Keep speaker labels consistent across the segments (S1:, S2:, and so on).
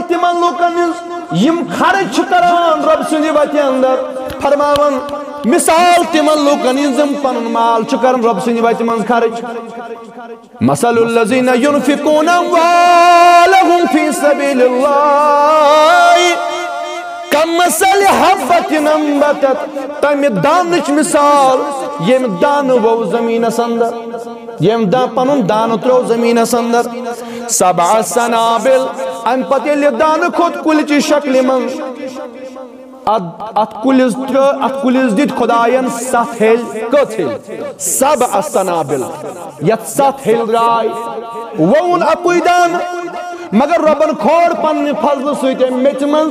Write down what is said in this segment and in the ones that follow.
S1: تمن لوکن یم خرچ کران رب سندی وتہ اندر فرماون مثال تمن لوکن یم پنن مال کران رب سندی وتہ من خرچ مثل الذين ينفقون اموالهم في سبيل الله كمثل حبة انبتت تم دانچ مثال یم دان وو زمین اندر یم پنن دان ترو زمین اندر 7 سنابل ام پتہ یل دان کھوت کلچ شکل من ات کلس دت خداین 7 ہیل کت ہیل 7 سنابل یت 7 ہیل درائے وون اپوی دان مگر ربن کھوڑ پن فضل سیت میچ من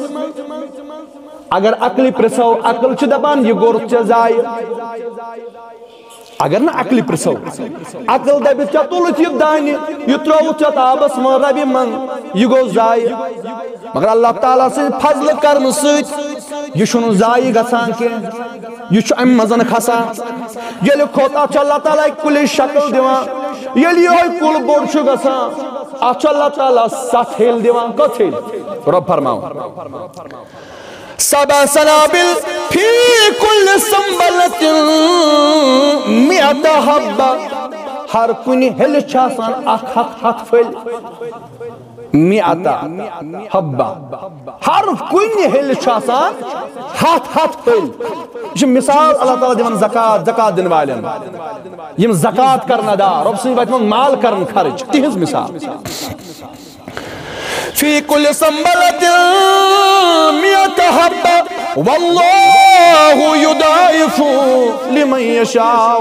S1: اگر عقلی پرسو عقل چھ دپان یہ گور چھ زائے اگر نا عقلی پرسو عقل دپت چھ تلت یہ دانہ یہ تروت چھ آبس من ربی من یہ گو زائے مگر اللہ تعالیٰ سے فضل کرن سیت یہ چھن زائے گژھان کی یہ چھ ام مزن کھسان یل کھوت اچھ اللہ تعالیٰ کل شکل دیوان یل یہ کل بوڑ چھ گژھان اچھ اللہ تعالیٰ 7 ہیل دیوان کت ہیل رب فرماؤ 7 سنابل فی کل سنبلت 100 حبہ ہر کنی ہل چھاسان ہتھ پھل 100 حبہ ہر کنی ہل چھاسان ہتھ پھل یہ مثال اللہ تعالیٰ دیوان زکاة دن والن یم زکاة کرنا دا رب سنی وتہ من مال کرن خرچ تہذ مثال فی کل سنبلت 100 حبہ واللہ یضاعف لمن یشاء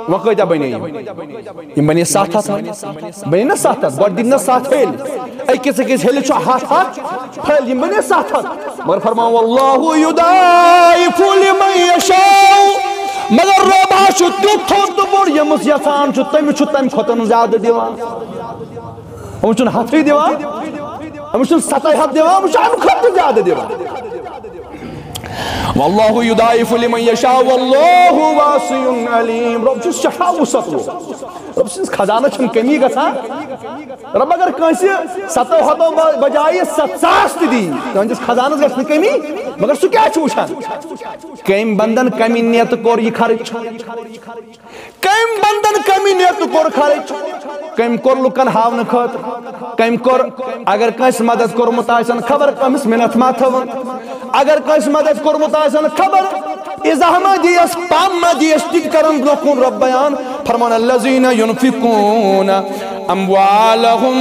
S1: وقت بنی یم بنی 7 ہتھ بنی نا 7 ہتھ گوڑ دن 7 ہیل اکس ہیل چھ ہتھ پھل یم بنی 7 ہتھ مگر فرماؤ واللہ یضاعف لمن یشاء مگر رب چھ تیوت تھوت بوڑ یمس یژھان چھ تمس چھ تمہ کھوتن زیادہ دیوان ہم چھن ہتھے دیوان ہم چھن 7 ہتھ دیوان ہم چھن امہ کھوتہ زیادہ دیوان واللہ یضاعف لمن یشاء واللہ واسع علیم رب چھ سٹھاہ وسعت وول رب سٕنٛدِس خزانس چھنہٕ کمی گژھان رب اگر کٲنٛسہِ 7 ہتھو بجایہِ 7,000 تہِ دی تُہنٛدِس خزانس گژھِ نہٕ کمی مگر سُہ کیٛاہ چھُ وٕچھان کٔمۍ بندن کمی نیت کوٚر یہِ خرچ کٔمۍ بندن کمی نیت کوٚر خرچ کٔمۍ کوٚر لُکن ہاونہٕ خٲطرٕ کٔمۍ کوٚر اگر کٲنٛسہِ مدد کوٚرمُت آسن خبر أمِس مِنت ما تھٲوٕن اگر کٲنٛسہِ مدد کوٚرمُت آسن خبر اِزاہ ما دِیَس پام ما دِیَس تہِ کرن برٛونٛہہ کُن رب بیان فرمان الذین ينفقون اموالهم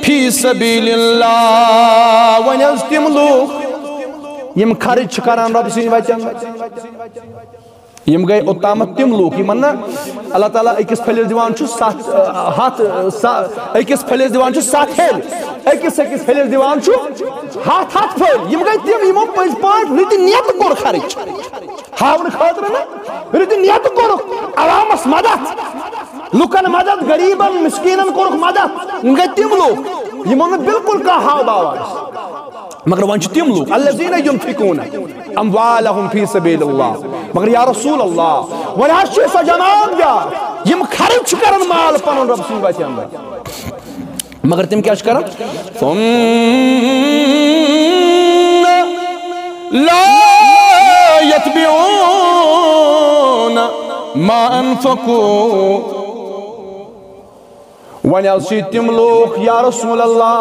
S1: فی سبیل اللہ وۄنۍ حظ تِم لوٗکھ یم خرچ چھِ کران رب سٕنٛدِ وتہِ یم گئی اوتامت تم لوگ یمن نا اللہ تعالیٰ اکس پھلس دیوان چھ 7 ہتھ اکس پھلس دیوان چھ 7 ہیل اکس پھلس دیوان چھ ہتھ پھل یم گئی تم یمو پز پاٹ رٕتہِ نیت کوٚر خرچ ہاونہٕ خٲطرٕ نا رٕتہِ نیت کوٚرُکھ عوامس مدد لُکن مدد غریبن مسکینن کوٚرُکھ مدد یم گئی تم لوگ یمو نہٕ بالکل کانٛہہ ہاو باو آسہِ مگر ون چھ تم لوگ الذین ينفقون اموالهم فی سبیل اللہ مگر یا رسول اللہ ون حظ چھ سۄ جماعت بیٛاکھ یم خرچ کرن مال پنن رب سٕنٛدِ وتہِ اندر مگر تم کیٛاہ چھِ کران ثم لا يتبعون ما انفقوا ون حظ چھ تم لوگ یا رسول اللہ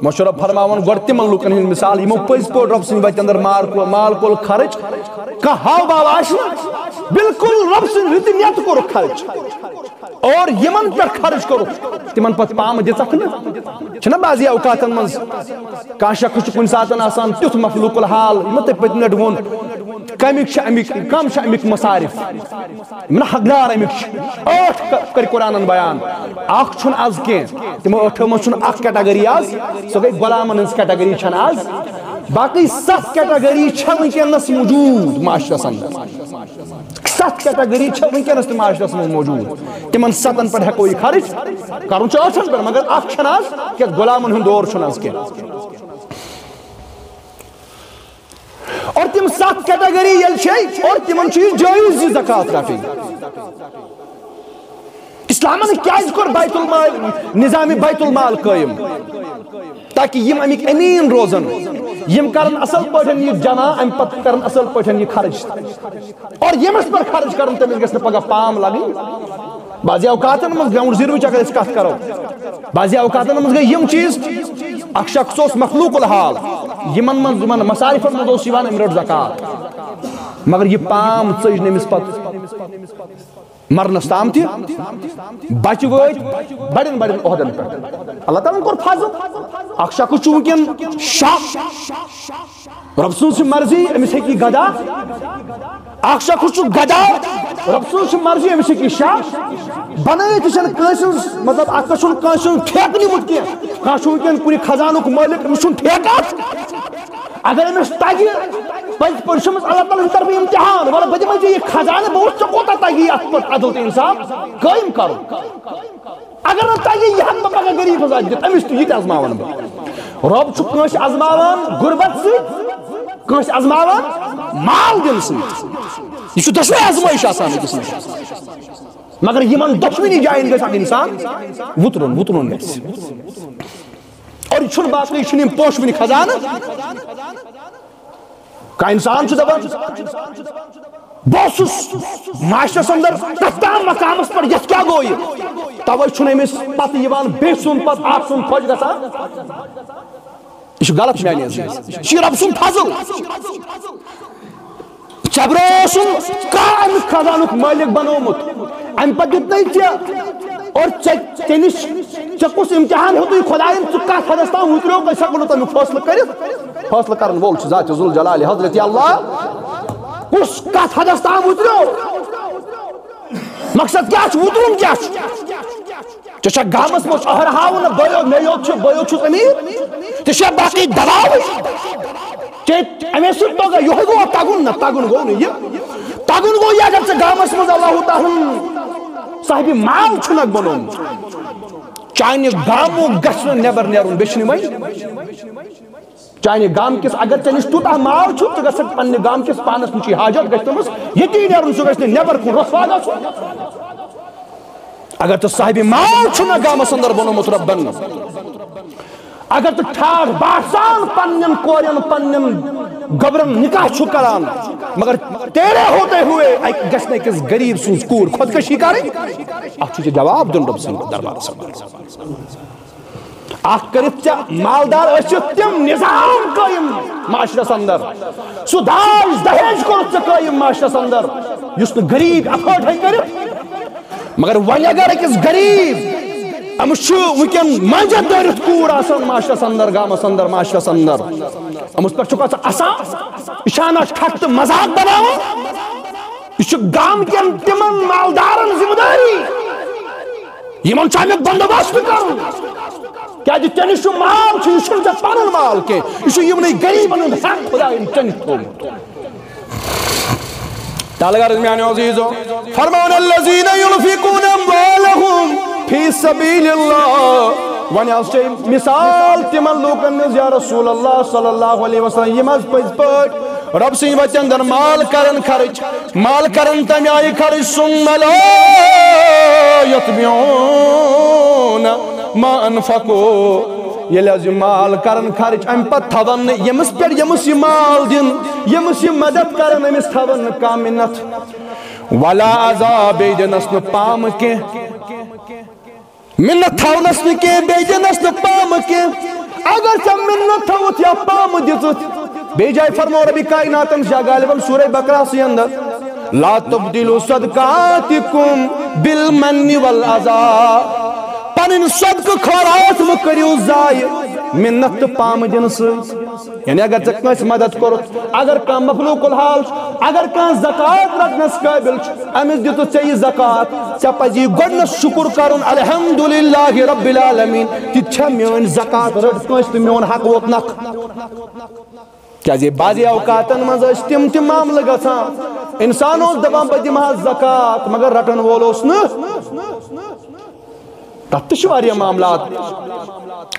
S1: مشرف فرماون گۄڈٕ تِمن لُکن ہٕنٛز مثال یِمو پٔزۍ پٲٹھۍ رۄب سٕنٛدِ وتہِ اندر مال کوٚل خرچ کانٛہہ ہاو باو آسہِ نہٕ بالکل رب سٕنٛدِ رٕتہِ نیت کوٚرُکھ خرچ اور یمن پٮ۪ٹھ خرچ کوٚرُکھ تِمن پتہٕ پامہٕ دِژکھ نہٕ چھِنہ بعضی اوقاتن منٛز کانٛہہ شخص چھُ کُنہِ ساتہٕ آسان تیُتھ مخلوق الحال یِمو تۄہہِ پٔتمہِ لٹہِ ووٚن کم چھِ امیِکۍ مصارف یِم نا حقدار امیِکۍ چھِ 8 کٔرۍ قرآنن بیان اکھ چھُنہٕ آز کینٛہہ تِمو 8 منٛز چھُنہٕ اکھ کیٹگری آز سۄ گٔے غلامن ہٕنٛز کیٹگری چھنہٕ آز باقٕے 7 کیٹگری چھےٚ وٕنکیٚنس موجوٗد معاشرس اندر 7 کیٹگری چھےٚ وٕنکیٚنس تہِ معاشرس منٛز موجوٗد تِمن 7 پٮ۪ٹھ ہٮ۪کو یہِ خرچ کرُن چھُ 8 پٮ۪ٹھ مگر اکھ چھنہٕ آز کیٛازِ غلامن ہُنٛد دور چھُنہٕ آز کینٛہہ اور تم 7 کیٹگری یل چھے اور تمن چھ جائز زکات رٹن اس اسلامن کیاز کور بیت المال نظام بیت المال قائم تاکہ یم امک امین روزن یم کرن اصل پٹھن یہ جمع ام پت کرن اصل پٹھن یہ خرچ اور یمس پر خرچ کرن تمس گژھن پگہ پام لگن بعض اوقاتن مز گراؤنڈ زیرو اگر اس کت کرو بعض اوقاتن مز گئی یم چیز اخ شخص اس مخلوق الحال یمن من مصارفن مز اوس یوان ام رٹ زکات مگر یہ پام ژج نمس پت مرنس تام تہ بچ وٲتۍ بڑین بڑین عہدن پہ اللہ تعالیٰ کور فضل اخ شخص چھ ونکین شاہ رب سن سی مرضی امس ہیکی گدا اخ شخص چھ گدا رب سن سی مرضی امس ہیکی شاہ بنائت چھن کٲنٛسہِ مطلب اتھ چھُنہٕ کٲنٛسہِ ہُنٛد ٹھیکہٕ نِمُت کینٛہہ کانٛہہ چھُ ونکین کُنہِ خزانُک مٲلِک أمِس چھُنہٕ ٹھیکہٕ اگر أمِس تگہِ پزِ پرشمس اللہ تعالیٰ طرف امتحان ولا بہ دِمے یہ خزانہ بہ وٕچھ ژےٚ کوتاہ تگی اتھ پٮ۪ٹھ عدل تہٕ انصاف قٲیِم کرُن اگر نہٕ تگی یہ ہٮ۪کہٕ بہٕ پگاہ غریٖبس اتھِ دِتھ أمِس تہِ یہِ تہِ ازماون بہٕ رۄب چھُ کٲنٛسہِ ازماوان غُربت سۭتۍ کٲنٛسہِ ازماوان مال دِنہٕ سۭتۍ یہ چھُ دۄشوے آزمٲیش آسان أکِس نِش مگر یمن دۄشوٕنی جاین گژھِ اکھ انسان وُترُن گژھِ اور یہ چھُنہٕ باقٕے یہ چھُنہٕ یِم پوشوٕنۍ خزانہٕ کا انسان چھُ دپان بہٕ اوسُس معاشرس اندر تتھ تام مقامس پٮ۪ٹھ یتھ کیٛاہ گوٚو یہِ توے چھُنہٕ أمِس پتہٕ یِوان بیٚیہِ سُنٛد پتہٕ آسُن خۄش گژھان یہ چھُ غلط میانہِ یہِ چھُ رب سُنٛد فضل ژےٚ برٛونٛہہ اوسُن کانٛہہ امیُک خزانُک مٲلِک بنومُت امہِ پتہٕ دیُتنَے ژےٚ اور ژےٚ نِش ژےٚ کُس امتحان ہیوٚتُے خۄداین ژٕ کتھ حدس تام وُتریو أسۍ ہٮ۪کو نہٕ تمیُک فٲصلہٕ کٔرِتھ فٲصلہٕ کرن وول چھُ ذات ذوالجلال حضرت اللہ کُس کتھ حدس تام وُتریو مقصد کیٛاہ چھُ وُترُن کیٛاہ چھُ ژےٚ چھا گامس منٛز أہر ہاوُن بٲیو مےٚ یوت چھُس أمیٖر ژےٚ چھا باقٕے دباوٕے امے سۭتۍ توٚگ یِہوے گوٚو تگُن نہ تگُن گوٚو نہٕ یہِ تگُن گوٚو یہِ اگر ژےٚ گامس منٛز اللہ تعالیٰ صاحبِ مال چھُنکھ بنومُت چانہِ گامُک گژھِ نہٕ نٮ۪بر نیرُن بیٚیہِ چھُنہٕ وۄنۍ چانہِ گام کِس اگر ژےٚ نِش تیوٗتاہ مال چھُ ژٕ گژھکھ پننہِ گام کِس پانس نِشی حاجت گژھِ تٔمِس ییٚتی نیرُن سُہ گژھِ نہٕ نٮ۪بر کُن رسوا گژھُن اگر ژٕ صاحبِ مال چھُنکھ گامس اندر بنومُت رۄبن اگر ژٕ ٹھاٹھ باسان پننٮ۪ن کورٮ۪ن پننٮ۪ن گبرن نکاح چھُ کران مگر تیرے ہوتے ہوئے گژھِ نہٕ أکِس غریٖب سٕنٛز کوٗر خۄدکٔشی کرٕنۍ اتھ چھُ ژےٚ جواب دیُن رۄب سٕنٛدِس دربارس منٛز اکھ کٔرِتھ ژےٚ مالدار ٲسِتھ تِم نظام قٲیِم معاشرس اندر سُہ داج دہیج کوٚرُتھ ژےٚ قٲیِم معاشرس اندر یُس نہٕ غریٖب ایفٲرڈ ہیٚکہِ کٔرِتھ مگر وۄنۍ اگر أکِس غریٖب أمِس چھُ وٕنکٮ۪ن منٛزت دٲرِتھ کوٗر آسان معاشرس اندر گامس اندر معاشرس اندر أمِس پٮ۪ٹھ چھُکھا ژٕ اَسان یہِ چھا نہ ٹھٹھ تہٕ مذاق بناوان یہِ چھُ گام کٮ۪ن تِمن مالدارن ذمہٕ دٲری یِمن چھُ امیُک بندوبست کرُن کیازِ ژےٚ نِش چھُ مال چھُ یہِ چھُنہٕ ژےٚ پنُن مال کینٛہہ یہِ چھُ یِمنٕے غریٖبن ہُنٛد حق خۄداین ژےٚ نِش تھوٚومُت تلغرض میانیو عزیزو فرماون الذین ينفقون اموالهم فی سبیل اللہ ون مثال تمن لوکن یا رسول اللہ صلی اللہ علیہ وسلم یم پز پٲٹھۍ رب سٕنٛدِ وتہِ اندر مال کرن خرچ مال کرن تمہِ آیہِ خرچ ثم لا یتبعون ما انفقوا ییٚلہِ حظ یہِ مال کرن خرچ امہِ پتہٕ تھاون نہٕ ییٚمِس پٮ۪ٹھ ییٚمِس یہِ مال دِن ییٚمِس یہِ مدد کرن أمِس تھاون نہٕ کانٛہہ مِنت ولا عذاب بیٚیہِ دِنس نہٕ پامہٕ کینٛہہ منت تھاونس نہٕ کینٛہہ بیٚیہِ دِنس نہٕ پامہٕ کینٛہہ اگر ژےٚ منت تھوُتھ یا پامہٕ دِژٕتھ بیٚیہِ جایہِ فرمو ربِ کائناتن شاہ غالباً سورہ بقرہسٕے اندر لا تبدلوا صدقاتکم بالمن والعذا پنٕنۍ صدقہٕ خٲرات مہٕ کٔرِو ضایہِ منت تہٕ پامہٕ دِنہٕ سۭتۍ یعنی اگر ژےٚ کٲنٛسہِ مدد کوٚرُتھ اگر کانٛہہ مخلوق الحال چھُ اگر کانٛہہ زکات رٹنس قٲبِل چھُ أمِس دِتُتھ ژےٚ یہِ زکات ژےٚ پزی گۄڈنٮ۪تھ شُکُر کرُن الحمدُللہ رب العالمین تہِ چھےٚ میٲنۍ زکات رٔٹ کٲنٛسہِ تہٕ میون حق ووت نکھٕ کیازِ بعض اوقاتن منٛز ٲسۍ تِم تہِ معاملہٕ گژھان انسان اوس دپان بہٕ دِمہٕ ہا زکات مگر رٹن وول اوس نہٕ تتھ تہِ چھِ واریاہ معاملات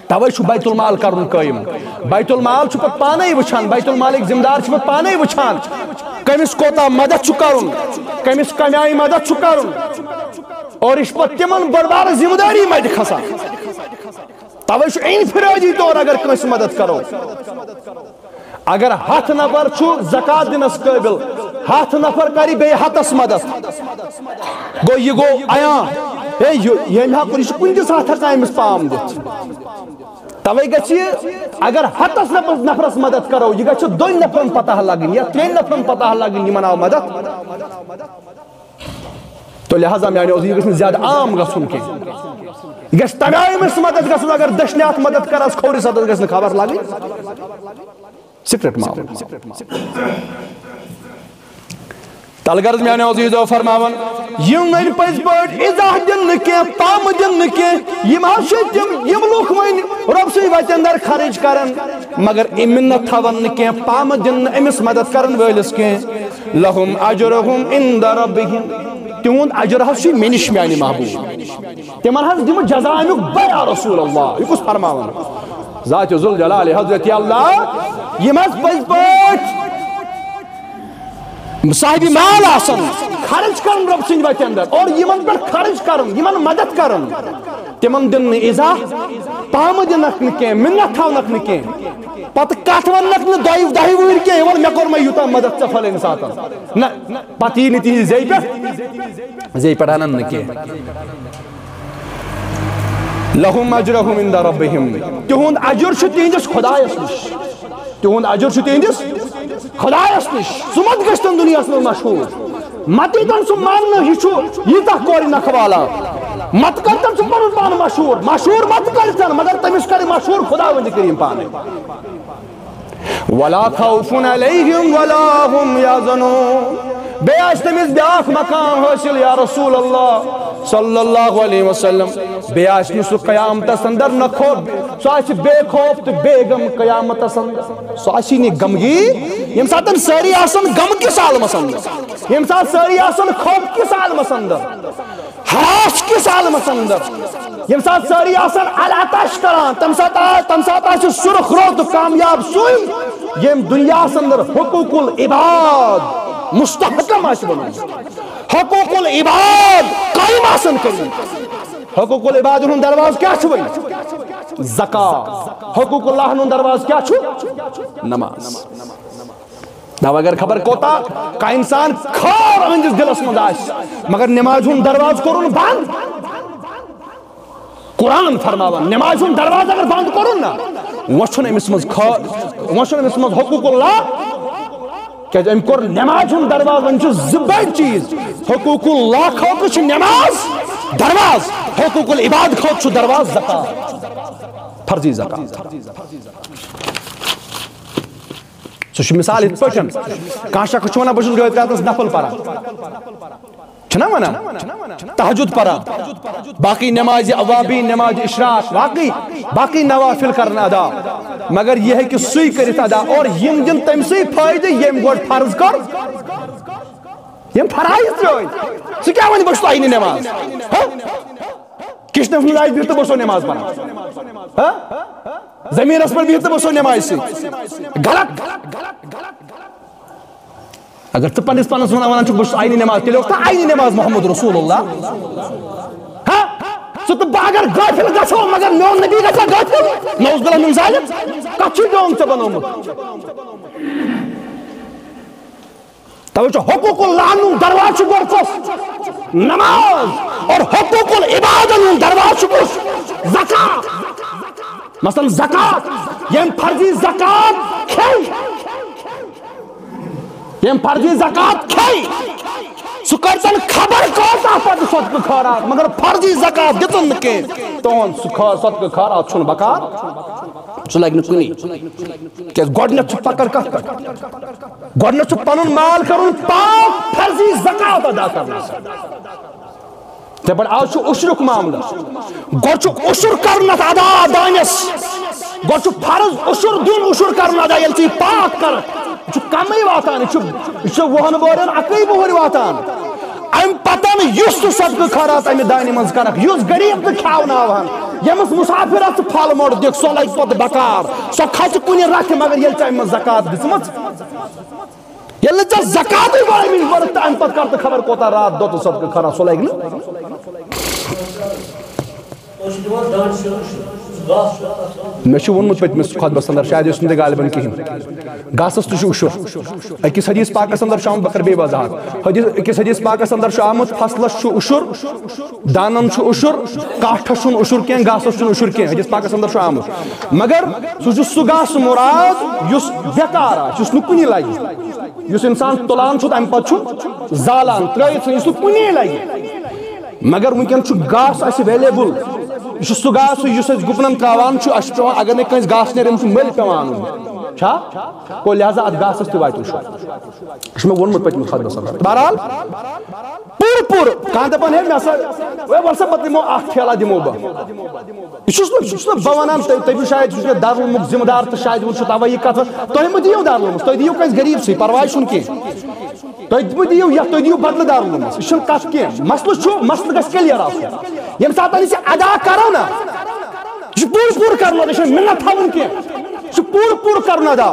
S1: توے چھُ بیت المال کرُن قٲیِم بیت المال چھُ پتہٕ پانے وٕچھان بیت المالٕکۍ ذمہٕ دار چھِ پتہٕ پانے وٕچھان کٔمِس کوتاہ مدد چھُ کرُن کٔمِس کمہِ آیہِ مدد چھُ کرُن اور اس پر تمن بردار ذمہ داری مت کھسان توے چھ انفرادی طور اگر کنس مدد کرو اگر ہاتھ نفر چھو زکات دنس قابل ہاتھ نفر کری بے ہاتھس مدد گو یہ گو آیا یہ کن تس ہاتھ ہکان امس پام دت توے گی اگر ہاتھس نفرس مدد کرو یہ گھو دون نفرن پتہ لگن یا ترین نفرن پتہ لگن یہ آو مدد تو لہذا میں یہ گھن زیادہ عام گھن کی یہ گھس تمے امس مدد گھن اگر دشنی ہاتھ مدد کرس کھوری سدد گھن خبر لگن سیکرٹ معاملہ تلغرض میں عزیزو فرماون یم نئی پز پٹ اضاح دن کی پام دن کی یم یم لوک ون رب سی وت اندر خرچ کرن مگر منت تھون کی پام دن امس مدد کرن ولس کی لهم اجرهم عند ربهم تہند اجر ہس منش میانہ محبوب تمن ہس دم جزا امیک بیا رسول اللہ یہ کس فرماون ذات ذوالجلال حضرت اللہ یم پز پٹ صاحب مال آسن خرچ کرن رب سند وتہ اندر اور یمن پر خرچ کرن یمن مدد کرن تمن دن اذا پام دنک نکی منت تھونک نکی پت کت ونک نہ دہی وہر کی ون مے کور یوتا مدد ژے فلن ساتن نہ پتہ یہ نتی زی پہ انن نکی لهم اجرهم عند ربهم تہند اجر چھ تہندس خدایس نش تہند اجر چھ تہندس خدایس نش سہ مت گژھتن دنیاس منٛز مشہور مت ییتن سہ ماننہٕ یہ چھ ییٖتاہ کورِ نکھوالا مت کرتن سہ پنن پان مشہور مت کرتن مگر تمس کر مشہور خدا وند کریم پانے ولا خوف علیہم ولا هم یحزنون بے تمس بیاکھ مقام حاصل یا رسول اللہ صلی اللہ علیہ وسلم بے سہ قیامتس اندر نہ خوف سہ بے خوف تو بے غم قیامتس اندر سہ نی غمگی یم سات ساری آسن غم کس عالمس اندر یم سات ساری آسن خوف کس عالمس اندر ہراس کس عالمس اندر یم سات ساری آسن العطش کران تم سات آس سرخ رو تو کامیاب سوئی یم دنیا اندر حقوق العباد مستحکم آس بنا حقوق العباد قائم آسن کریں حقوق العباد ہن درواز کیا چھوئی زکاة حقوق اللہ ہن درواز کیا چھو نماز دو اگر خبر کوتا کا انسان کھار انجس دلس مند آس مگر نماز ہن درواز کرن بند قرآن فرماون نماز ہن درواز اگر بند کرن نا وچھن امس مز حقوق اللہ کہ ام کور نماز ہن درواز ون زبر چیز حقوق اللہ کھوت چھ نماز درواز حقوق العباد کھوت چھ درواز زکات فرضی زکات سہ مثال ات پٹن کان شخص ونان بہت گٲڑۍ راتس نفل پران چھنا ونان تہجد پران باقی نماز اوابین نماز اشراق باقی نوافل کرن ادا مگر یہ ہے کہ سوئی کرت ادا اور یم دن تم سے فائدہ یم گوڑ فرض کر یم فرائض تروی سہ کیا ون بچ آئی نماز کشنس مز آئی بہت بسو نماز پران زمینس پر بہت بسو نماز سی غلط اگر تو پنس ونان بس آئینی نماز تیل آئینی نماز محمد رسول اللہ سہ تو بہ اگر غافل گھو مگر میون نبی گھا غافل نوز باللہ من ظالم کت ڈونگ ے بنومت توجہ حقوق اللہ نون درواز گوڑ کس نماز اور حقوق العباد نون درواز کس زکات مثلا زکات یم فرضی زکات کھئی یم فرضی زکات کھئی سہ کرتن خبر کوتا پتہ صدقہ خیرات مگر فرضی زکات دتن نکے تہن صدقہ خیرات چھن بکار سہ لگہ کنی کہ گۄڈنیتھ پکر کت پہ گۄڈنیتھ پنن مال کرن پاک فرضی زکات ادا کرنا تے بڑ آج عشرک معاملہ گۄڈ عشر کرنت ادا دانس گۄڈ فرض عشر دین عشر کرن ادا یل ژٕ پاک کر یہ کمی واتان یہ وہن بورن اکی بہر واتان ام پتن یس تو صدقہ خیرات امہ دانہ مز کرک یس غریب تو کھاوناوہن یمس مسافر ات پھل موڑ دک سہ لگ پتہ بکار سہ کھسہ کن رتھ مگر یل ژٕ امہ زکات دژمژ یل ژےٚ زکاتٕے گۄڈٕ أمِس بٔرٕکھ تہٕ اَمہِ پتہٕ کر تہٕ خبر کوتاہ رات دۄہ تہٕ صدقہٕ کھران سُہ لگہِ نہٕ مےٚ چھُ ووٚنمُت پٔتمِس خۄطبس اندر شاید ٲسۍ نہٕ تۄہہِ غالبن کِہیٖنۍ گاسس تہِ چھُ اُشُر أکِس حدیث پاکس اندر چھُ آمُت بہٕ کرٕ بیٚیہِ وضاحت أکِس حدیث پاکس اندر چھُ آمُت فصلس چھُ اُشُر دانن چھُ اُشُر کاٹھس چھُنہٕ اُشُر کینٛہہ گاسس چھُنہٕ اُشُر کینٛہہ حدیث پاکس اندر چھُ آمُت مگر سُہ چھُ سُہ گاسہٕ مُراد یُس بےٚکار آسہِ یُس نہٕ کُنی لگہِ یُس انسان تُلان چھُ تمہِ پتہٕ چھُ زالان ترٲیِتھ یُس نہٕ کُنی لگہِ مگر وٕنکٮ۪ن چھُ گاسہٕ اسہِ ایویلیبل یہ سہ گاسہ اس گپنن تراوان اہس پیوان اگر نہ کنس گاس نیرِ أمِس چھُ مٔلۍ پیوان اَنُن چھا گوٚو لہذا اتھ گاسس تہِ واتہِ اُشُر یہ چھُ مےٚ ووٚنمُت پٔتمِس خۄطبس اندر بہرحال پوٗرٕ کانٛہہ دپان ہے مےٚ ہسا وَل سا پتہٕ دِمو اکھ ٹھیلا دِمو بہٕ یہ چھُس نہٕ بہٕ ونان تُہۍ شاید چھُس مےٚ دارالعلومُک ذمہٕ دار تہٕ شاید چھُ تَوَے یہِ کتھ تُہۍ مہٕ دِیِو دارالعلومس تُہۍ دِیِو کٲنٛسہِ غریٖبسٕے پرواے چھُنہٕ کینٛہہ تُہۍ مہٕ دِیِو یتھ تُہۍ دِیِو بدلہٕ دارالعلومس یہِ چھُنہٕ کتھ کینٛہہ مسلہٕ گژھِ کلیر آسُن ییٚمہِ ساتہٕ أسۍ یہِ ادا کرو نا یہ پوٗرٕ کرُن ادا یہ مِنت تھاوُن کینٛہہ یہ پوٗرٕ کرُن ادا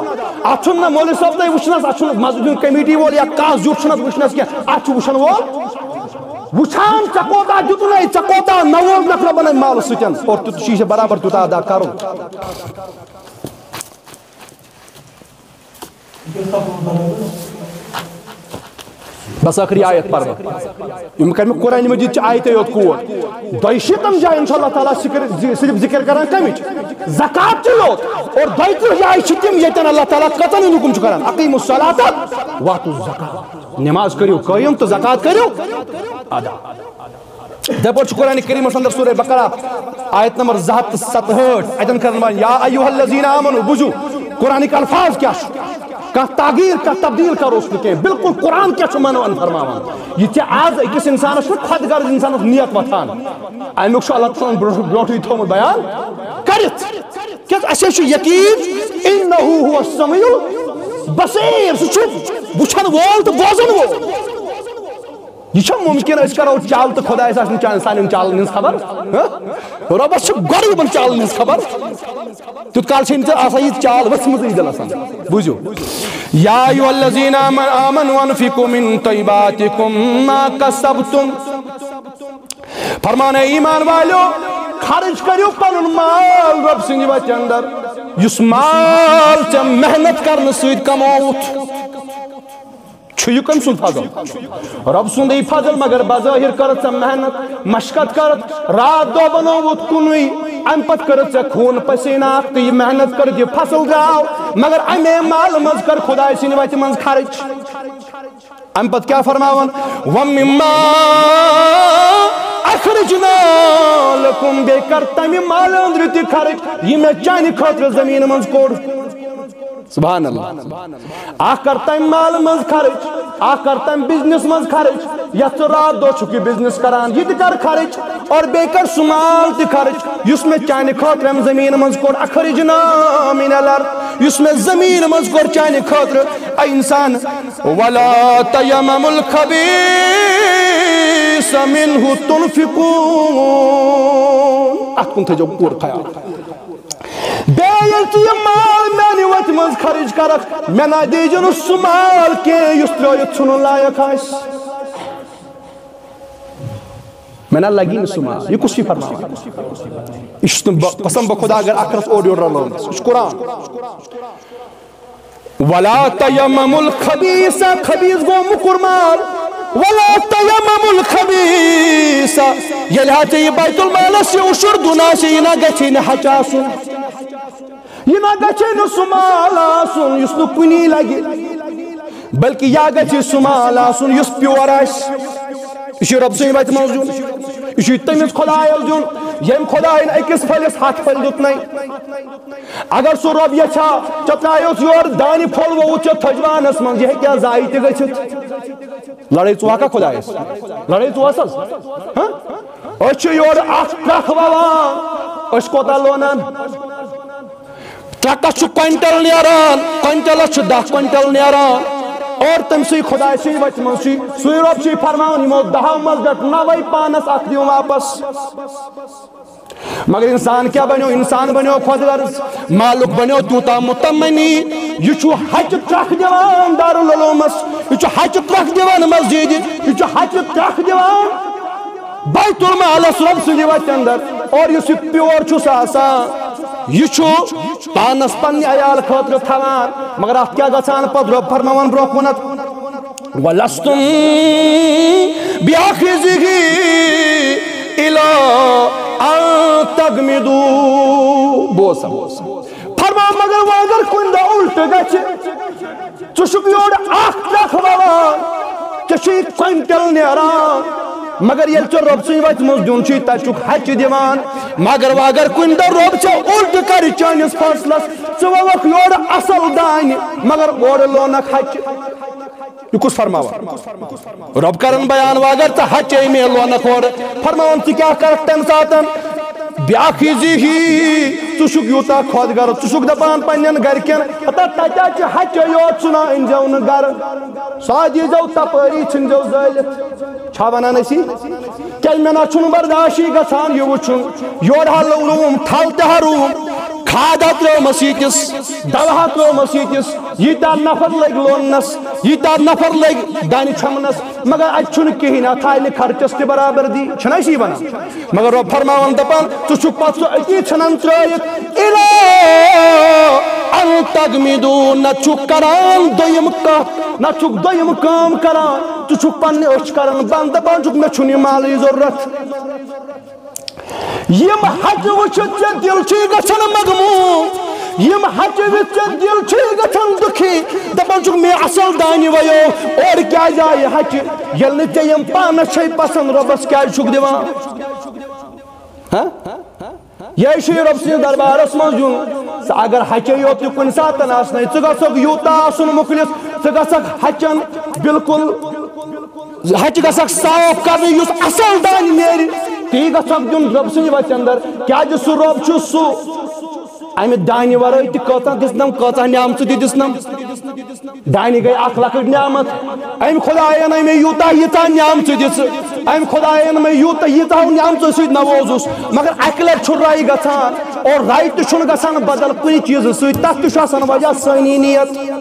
S1: اتھ چھُنہٕ نہ مولوی صٲب تۄہہِ وٕچھنس اتھ چھُنہٕ مسجد ہُنٛد کمیٹی وول یا کانٛہہ زیُٹھ چھُنہٕ وٕچھنس کینٛہہ اتھ چھُ وٕچھن وول وٕچھان ژےٚ کوتاہ دِتُنے ژےٚ کوتاہ نہ وول رۄبن امہِ مالہٕ سۭتۍ اور چھُے ژےٚ برابر تیوٗتاہ ادا کرُن بس آخری آیت پر یم کر میں قرآن مجید آیتیں یوت کوت دۄیشیٖتن جاین چھُ اللہ تعالیٰ صرف ذکر کران کمچ زکات چھ یوت اور دۄیترٕہ جایہِ چھِ تِم ییٚتٮ۪ن اللہ تعالیٰ قطعن ہُنٛد حُکم چھُ کران اقیموا الصلاۃ واتوا الزکات نماز کٔرِو قٲیِم تہٕ زکات کٔرِو ادا یِتھے پٲٹھۍ چھُ قرآن کریٖمس اندر سورہ بقرہ آیت نمبر 267 اتٮ۪ن کران یا ایھا الذین آمنوا بوٗزِو قرآنٕکۍ الفاظ کیٛاہ چھُ کانٛہہ تغیٖر کانٛہہ تبدیٖل کروس نہٕ کینٛہہ بالکل قرآن کیٛاہ چھُ منوان فرماوان یہِ ژےٚ آز أکِس انسانس چھُ خۄد غرض انسانس نیت وۄتھان امیُک چھُ اللہ تعالیٰ ہن برونٛٹھٕے تھوٚومُت بیان کٔرِتھ کیٛازِ اَسے چھُ یقیٖن اِنہ هو السمیع البصیٖر سُہ چھُ وٕچھن وول تہٕ بوزن وول یہ چھا ممکن أسۍ کرو چال تہٕ خۄدایس آسہِ نہٕ سانٮ۪ن چالن ہٕنٛز خبر رۄبس چھِ گۄڈٕ یِمن چالن ہٕنٛز خبر تیُتھ کال چھے نہٕ ژےٚ آسان یہِ چال ؤژھمٕژٕے دِلس اندر بوٗزِو یا ایھا الذین آمنوا انفقوا من طیباتکم ما کسبتم فرمان ہے ایمان والیو خرچ کٔرِو پنُن مال رۄب سٕنٛدِ وتہِ اندر یُس مال ژےٚ محنت کرنہٕ سۭتۍ کمووُتھ چھُ یہِ کٔمۍ سُنٛد فضل رۄب سُنٛدٕے فضل مگر بظٲہر کٔرٕتھ ژےٚ محنت مشقت کٔرٕتھ رات دۄہ بنووُتھ کُنُے امہِ پتہٕ کٔرٕتھ ژےٚ خوٗن پسیٖنہٕ تہٕ یہِ محنت کٔرٕتھ یہِ فصل درٛاو مگر امے مالہٕ منٛز کر خۄداے سٕنٛدِ وتہِ منٛز خرٕچ امہِ پتہٕ کیٛاہ فرماوان وَمِمَّا اخرجنا لکم بیٚیہِ کر تمہِ مالہٕ أنٛدرٕ تہِ خرٕچ یہِ مےٚ چانہِ خٲطرٕ زمیٖنہٕ منٛز کوٚڑ سبحان اللہ اکھ کر تمہِ مالہٕ منٛز خرٕچ اکھ کر تمہِ بِزنس منٛز خرٕچ یتھ ژٕ رات دۄہ چھُکھ یہِ بِزنس کران یہِ تہِ کر خرٕچ اور بیٚیہِ کر سُہ مال تہِ خرٕچ یُس مےٚ چانہِ خٲطرٕ امہِ زمیٖنہٕ منٛز کوٚڑ اخرجنا من الارض یُس مےٚ زمیٖنہٕ منٛز کوٚر چانہِ خٲطرٕ اے انسان ولا تیمموا الخبیث منہ تنفقون اتھ کُن تھٲیزیو پوٗرٕ خیال بیٚیہِ ییٚلہِ ژٕ یہِ مال میانہِ وتہِ منٛز خرٕچ کرکھ مےٚ نہ دیٖزِ نہٕ سُہ مال کینٛہہ یُس ترٲیِتھ ژھٕنُن لایق آسہِ مےٚ نہ لگی نہٕ سُہ مال یہِ کُس چھُے فرماوان یہِ چھُس نہٕ قسم بہ خۄدا اگر اکھ رَژھ اورٕ یورٕ رلٲومٕژ یہِ چھُ قرآن ولا تیمموا الخبیث خبیث گوٚو موٚکُر مال ولا تیمموا الخبیث ییٚلہِ ہا ژےٚ یہِ بیت المالس یہِ اُشُر دِیُن آسہِ یہِ نہ گژھِ نہٕ ہچ آسُن یہِ نہ گژھِ نہٕ سُہ مال آسُن یُس نہٕ کُنی لگہِ بلکہِ یا گژھِ سُہ مال آسُن یُس پیور آسہِ یہِ چھُ رۄب سٕنٛدِ وتہِ منٛز دیُن یہِ چھُے تٔمِس خۄدایس دیُن ییٚمۍ خۄداین أکِس پھٔلِس 100 پھٔلۍ دیُتنَے اگر سُہ رۄب یژھِ ہا ژےٚ ترٛایوس یورٕ دانہِ پھوٚل ووٚوُتھ ژےٚ تھٔجوانس منٛز یہِ ہیٚکہِ ہا ضایہِ تہِ گٔژھِتھ لڑٲے ژٕ ہاکھا خۄدایس لڑٲے ژٕ حظ أسۍ چھِ یورٕ اکھ ٹرٛکھ ووان أسۍ کوتاہ لونان ٹرٛکس چھُ کوینٹل نیران کوینٹلس چھُ 10 کوینٹل نیران اور تم سی خدا سی وچ من سی سوی رب سی فرمان یمو 10 مز دٹ 9 پانس اخ دیو واپس مگر انسان کیا بنو انسان بنو خود غرض مالک بنو توتا متمنی یہ چھو حج ترک دیوان دارالعلومس یہ چھو حج ترک دیوان مسجد یہ چھو حج ترک دیوان بیت المال رب سندی وچ اندر اور یہ پیور چھو آسان یہ چھو پانس پنی عیال خاطر تھوان مگر ات کیا گژھان پت رب فرماوان برو کنت ولستم بیاخذہ الی ان تغمدو بوسا فرمان مگر وہ اگر کن دا الٹ گچ چشک یوڑ آخ رکھ بوان چشی کوئنٹل نیران مگر یل چو رب سوی وقت مزدون چی تا چک حج دیوان مگر وہ اگر کن دا رب چو الٹ کر چانس فاصلس چو وقت یوڑ اصل دائن مگر اوڑ لونک حج یہ کس فرماوا رب کرن بیان واگر تا حج ایمی لونک اوڑ فرماون تی کیا کرت تم ساتن بیاخذہ ژٕ یوٗتاہ خۄد غرض ژٕ چھُکھ دپان پننٮ۪ن گرِکٮ۪ن ہتا تتہِ چھِ ہچہِ یوت ژھُنا أنۍزیو نہٕ گرٕ سۄ دیٖزیو تپٲری ژھٕنۍزیو زٲلِتھ چھا ونان أسی کیٛازِ مےٚ نہ چھُنہٕ برداشی گژھان یہِ وٕچھُن یورٕ ہا روٗم تھل تہِ ہا روٗم کھاد ہا ترٛٲومَس ییٖتِس دوا ہا ترٛوومَس ییٖتِس ییٖتیٛاہ نفر لٔگۍ لوننس ییٖتیٛاہ نفر لٔگۍ دانہِ چھۄمنس مگر اَتہِ چھُنہٕ کِہیٖنۍ اَتھ آیہِ نہٕ خرچس تہِ برابردی چھُنہ أسی ونان مگر رۄب فرماوان دپان ژٕ چھُکھ پتہٕ سُہ أتی ژھٕنان ترٛٲیِتھ ان تغمدو نہ چھُکھ کران دوٚیِم کتھ نہ چھُکھ دوٚیِم کٲم کران ژٕ چھُکھ پننہِ أچھ کران بنٛد دپان چھُکھ مےٚ چھُنہٕ یہِ مالٕچ ضروٗرت یم حج وچھت ژےٚ دل چھُے گژھان مغموم یم حج وچ ژےٚ دل چھُے گژھان دُکھی دپان چھُکھ مےٚ اصل دانہِ ویو اورٕ کیٛازِ آیہِ حج ییٚلہِ نہٕ ژےٚ یم پانس چھے پسند رۄبس کیٛازِ چھُکھ دِوان یہ رب سٕنٛدِس دربارس منٛز دیُن اگر حچے یوت یہِ کُنہِ ساتہٕ آسنَے ژٕ گژھکھ یوٗتاہ آسُن مُخلص ژٕ گژھکھ حچن بالکل حج گژھکھ صاف کرنہٕ یُس اصل دانہِ نیرِ تی گژھکھ دیُن رب سٕنٛدِ وتہِ اندر کیٛازِ سُہ رب چھُ سُہ امہِ دانہِ ورٲے تہِ کۭژاہ دِژنم کۭژاہ نعمژٕ تہِ دِژنم دانہِ گٔے اکھ لۄکٕٹ نعمت امہِ خۄداین مےٚ یوٗتاہ ییٖژاہ نعمژٕ دِژٕ امہِ خۄداین مےٚ یوٗتاہ ییٖژاہ نعمژٕ سۭتۍ نووزُس مگر اکہِ لٹہِ چھُ رے گژھان اور رے تہِ چھُنہٕ گژھان بدل کُنہِ چیٖزٕ سۭتۍ تتھ تہِ چھُ آسان وجہ سٲنی نیت یہ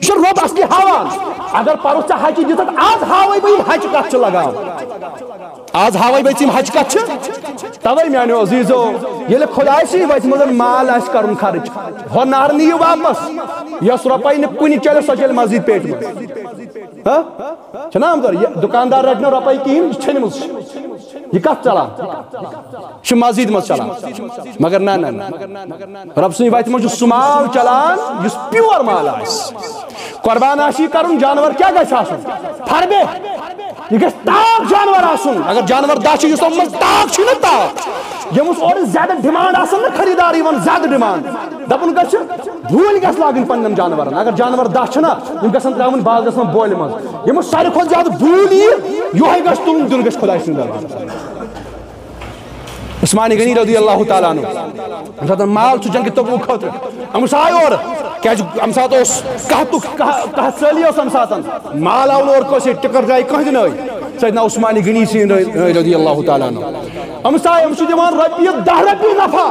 S1: چھُ رۄب اصلی ہاوان اگر پرُس ژےٚ حچہِ دِژتھ آز ہاوے بہٕ یِم حچہِ کتھ چھِ لگان آز ہاوے بہٕ ژےٚ یِم حچہِ کتھ چھِ توے میانیو عزیزو ییٚلہِ خۄداے سٕے وتہِ منٛز مال آسہِ کرُن خرٕچ ہۄ نار نِیِو واپس یۄس رۄپے نہٕ کُنہِ چلہِ سۄ چلہِ مسجد پیٹہِ منٛز چھُنہ عمدر یہِ دُکاندار رٹہِ نہٕ رۄپے کِہیٖنۍ یہِ ژھیٚنمٕژ یہ کت چلان یہ مسجد مز چلان مگر نہ رب سٕنٛدِ وتہِ منٛز چھُ سُہ مال چلان یُس پیور مال آسہِ قربان آسی کرُن جانور کیا گژھِ آسُن فربے یہ گژھِ تاک جانور آسُن اگر جانور دہ چھِ یُس یِمن منٛز تاک چھُ نہ تاک ییٚمِس اورٕ زیادٕ ڈِمانڈ آسان نہ خریدار یِوان زیادٕ ڈِمانڈ دپُن گژھِ بوٗلۍ گژھِ لاگٕنۍ پننٮ۪ن جانورن اگر جانور دہ چھِ نہ یِم گژھن ترٛاوٕنۍ بازرس منٛز بولہِ منٛز ییٚمِس ساروی کھۄتہٕ زیادٕ بوٗلۍ یِیہِ یِہوے گژھِ تُلُن دیُن گژھِ خۄداے سٕنٛدِ دربارس عثمان غنی رضی اللہ تعالیٰ عنہ امہِ ساتہٕ مال چھُ جنگہِ تبوٗک خٲطرٕ أمِس آے اورٕ کیٛازِ امہِ ساتہٕ اوس قحط سٲلی اوس امہِ ساتہٕ مال آو نہٕ اورٕ کٲنٛسے ٹِکر درٛاے کٕہٕنۍ نہٕ سیدنا عثمان غنی سٕنٛدۍ رضی اللہ تعالیٰ عنہ أمِس آے أمِس چھُ دِوان رۄپیہِ 10 رۄپیہِ نفع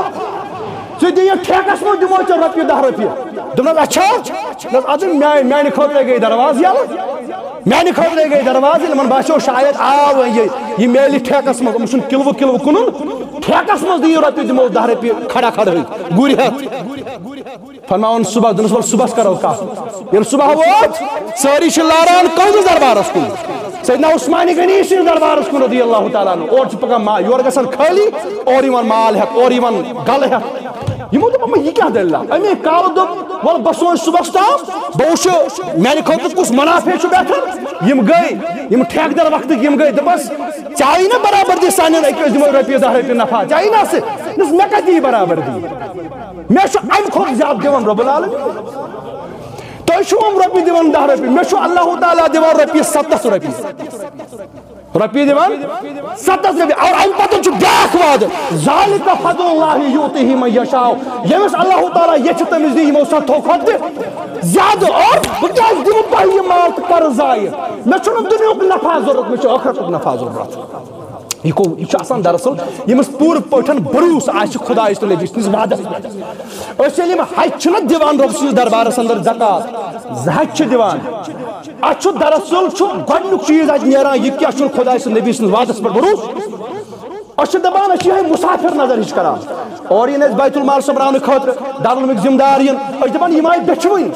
S1: ژٕ دِ یہِ ٹھیکس منٛز دِمو ژےٚ رۄپیہِ 10 رۄپیہِ دوٚپنس اچھا اَدٕ میانہِ خٲطرے گٔے دروازٕ یلہٕ میانہِ خٲطرے گٔے دروازٕ ییٚلہِ یِمن باسیو شاید آو یہِ میلہِ ٹھیکس منٛز أمِس چھُنہٕ کِلوٕ کِلوٕ کٕنُن ٹھیکس منٛز دِیِو رۄپیہِ دِمو 10 رۄپیہِ کھڑا کھڑہٕے گُرِ ہٮ۪تھ فرماوُن صبح دوٚپنس وَلہٕ صبحس کرو کتھ ییٚلہِ صبح ووت سٲری چھِ لاران کٔمِس دربارس کُن سیدنا عثمان غنی سٕنٛدِس دربارس کُن رضی اللہ تعالیٰ عنہ اورٕ چھِ پکان مال یورٕ گژھان خٲلی اورٕ یِوان مال ہٮ۪تھ اورٕ یِوان گلہٕ ہٮ۪تھ یِمو دوٚپ یہِ کیٛاہ دٔلیٖلہ اَمے کالہٕ دوٚپ وَلہٕ بہٕ سونچہِ صبحس تام بہٕ وٕچھٕ میانہِ خٲطرٕ کُس منافع چھُ بہتر یِم گٔے یِم ٹھیکدر وقتٕکۍ یِم گٔے دوٚپس ژےٚ آیی نہ برابردی سانٮ۪ن أکِس دِمو رۄپیہِ 10 رۄپیہِ نفع ژےٚ آیی نہ اَسہِ دوٚپُس مےٚ کتہِ یی برابردی مےٚ چھُ امہِ کھۄتہٕ زیادٕ دِوان رۄب العالمیٖن تۄہہِ چھُو یِم رۄپیہِ دِوان 10 رۄپیہِ مےٚ چھُ اللہ تعالیٰ دِوان رۄپیہِ 70 رۄپیہِ دِوان 70 رۄپیہِ اور امہِ پتہٕ چھُ بیٛاکھ وعدٕ ذالِکَ فضلُ اللہِ یُؤتیہِ مَن یَشاءُ ییٚمِس اللہ تعالیٰ ییٚژھِ تٔمِس دِی یِمو 70 کھۄتہٕ تہِ زیادہ اور بہت دوں تہ یہ مال تو کر ضائع میں چھنہ دنیاک نفع ضرورت میں آخرتک نفع ضرورت یہ آسان دراصل یمس پور پٹھن بروس آس خدایس تو نبی سنس وعدس پہ حج چھنہ دیوان رب سنس دربارس اندر زکات حج دیوان اتھ دراصل گۄڈنیُک چیز اتہ نیران یہ کیا خدای سن نبی سنس وعدس پہ بروس اس دپان اس یہ مسافر نظر ہش کران اور یہ بیت المال سمبران خاطر دارالعلومک ذمہ دار اس دپان یم آئی بچوین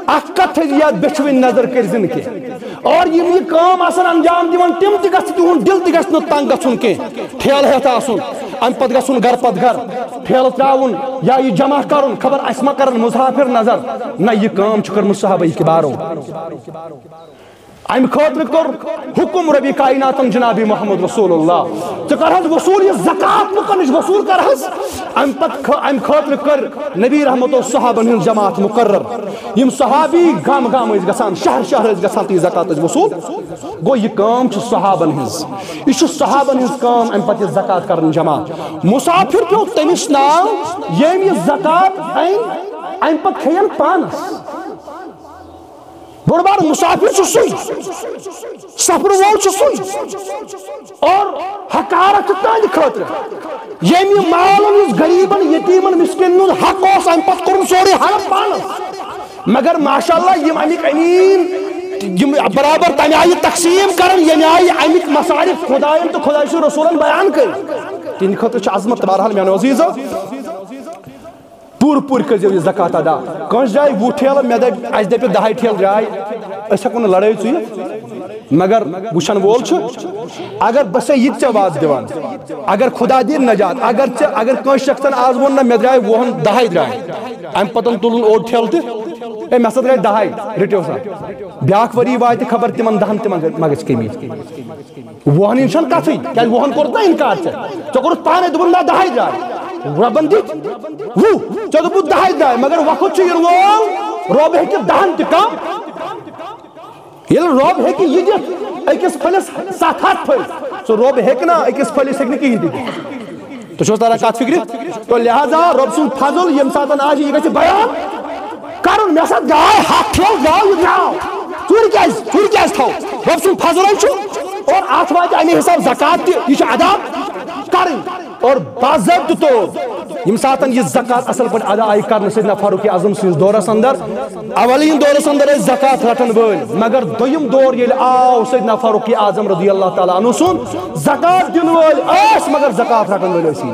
S1: اکھ کتھ یاد بچوین نظر کرزن کی اور یہ کام آسان انجام دیوان تم تہ گژھِ تہنٛد دل تہ گژھِ نہٕ تنگ گژھُن کینٛہہ ٹھیلہٕ ہیتھ آسُن امہِ پتہٕ گژھُن گھر پتہٕ گھر ٹھیلہٕ تراوُن یا یہ جمع کرُن خبر اسہِ ما کرن مسافر نظر نہ یہ کام چھُ کٔرمٕژ صحابہ کبارو ام خاطر کر حکم ربی کائنات جناب محمد رسول اللہ ژٕ کر وصول یہ زکات لکن وصول کر ام خاطر کر نبی رحمت و صحابن ہند جماعت مقرر یم صحابی گام گام گژھان شہر شہر گژھان تی زکات وصول گو یہ کام چھ صحابن ہنز یہ صحابن ہنز کام ام پتہ زکات کرن جمع مسافر پیو تمس ناو یم یہ زکات ام پتہ کھین پانس بڑ بار مسافر سوئی سفر وول سوئی اور حقارت تہند خاطر یم مال غریبن یتیمن مسکین حق اس ام پتہ کرن سورے حق پانس مگر ماشاءاللہ یم امیک امین برابر تمہ آئی تقسیم کرن یعنی آئی امیک مصارف خدائن تو خدای رسولن بیان کر تین خاطر عظمت بہرحال میانو عزیزو پور پور کر یہ زکات ادا کنس جائے وہ ٹھیل میں دپ اس دپ 10 ٹھیل جائے اس ہکو لڑائی ژ مگر وشن وول چھ اگر بس یہ ژ واز دیوان اگر خدا دی نجات اگر کنس شخصن آز ون نہ میں درائے وہ 10 درائے ام پتن تلن اور ٹھیل تہ میں سد گئے 10 رٹیو سا بیاکھ وری وایت خبر تمن 10 تمن مگس کمی وہ انشان کتھی کہ وہ کرتا انکار چھ تو کر پانے دبن 10 درائے ربن دت وہ چلو بو 10 درائے مگر وقت چھ وول رب ہے کہ 10 تہ کم یل رب ہے کہ یہ دت اکس پھلس 7 پھل سو رب ہے کہ نا اکس پھلس ہے کہ دت تو چھو تارا کات فکر تو لہذا رب سن فضل یم ساتن آج یہ گژھِ بیان کرن میں ساتھ گائے ہاتھ کھیل جاؤ یہ جاؤ چور کیاز تھو رب سن فضل چھو اور آٹھ واتہ امی حساب زکات یہ ادا کرن اور باضابطہ طور یم ساتن یہ زکات اصل پہ ادا آئی کرنے سیدنا فاروق اعظم سنس دورس اندر اولین دورس اندر زکات رٹن ول مگر دویم دور یل آو سیدنا فاروق اعظم رضی اللہ تعالی عنہ سن زکات دن ول اس مگر زکات رٹن ول اسی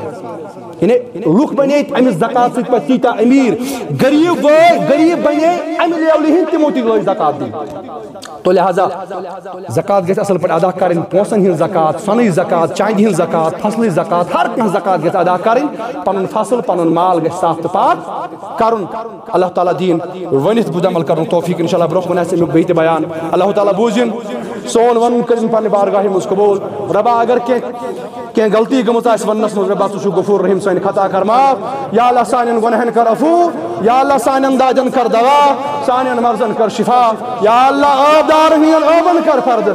S1: یعنی لوک بنے امس زکات ست پہ تیتا امیر غریب بنے ام لیولی ہند تمو تی لوگ زکات دی تو لہذا زکات گژھِ اصل پہ ادا کرن پونسن ہن زکات سنی زکات چاندی ہن زکات فصل زکات ہر کانٛہہ زکات گژھِ ادا کرن پنن فصل پنن مال گژھِ صاف تہ پاک کرن اللہ تعالیٰ دین ونتھ بود عمل کرن توفیق انشاءاللہ برونٛہہ کُن آسہِ امیُک بیٚیہِ تہِ بیان اللہ تعالیٰ بوٗزِن سون ون کٔرِن پننہِ بارگاہہِ منٛز قبوٗل ربا اگر کینٛہہ غلطی گٔمٕژ آسہِ وننس منٛز ربا ژٕ چھُکھ غفور رحیٖم سٲنۍ خطا کر معاف یا اللہ سانٮ۪ن گۄنہن کر عفوٗ یا اللہ سانٮ۪ن دادٮ۪ن کر دوا سانٮ۪ن مرضن کر شفا یا اللہ آبدارن ہٕنٛدٮ۪ن ٲبن کر فرد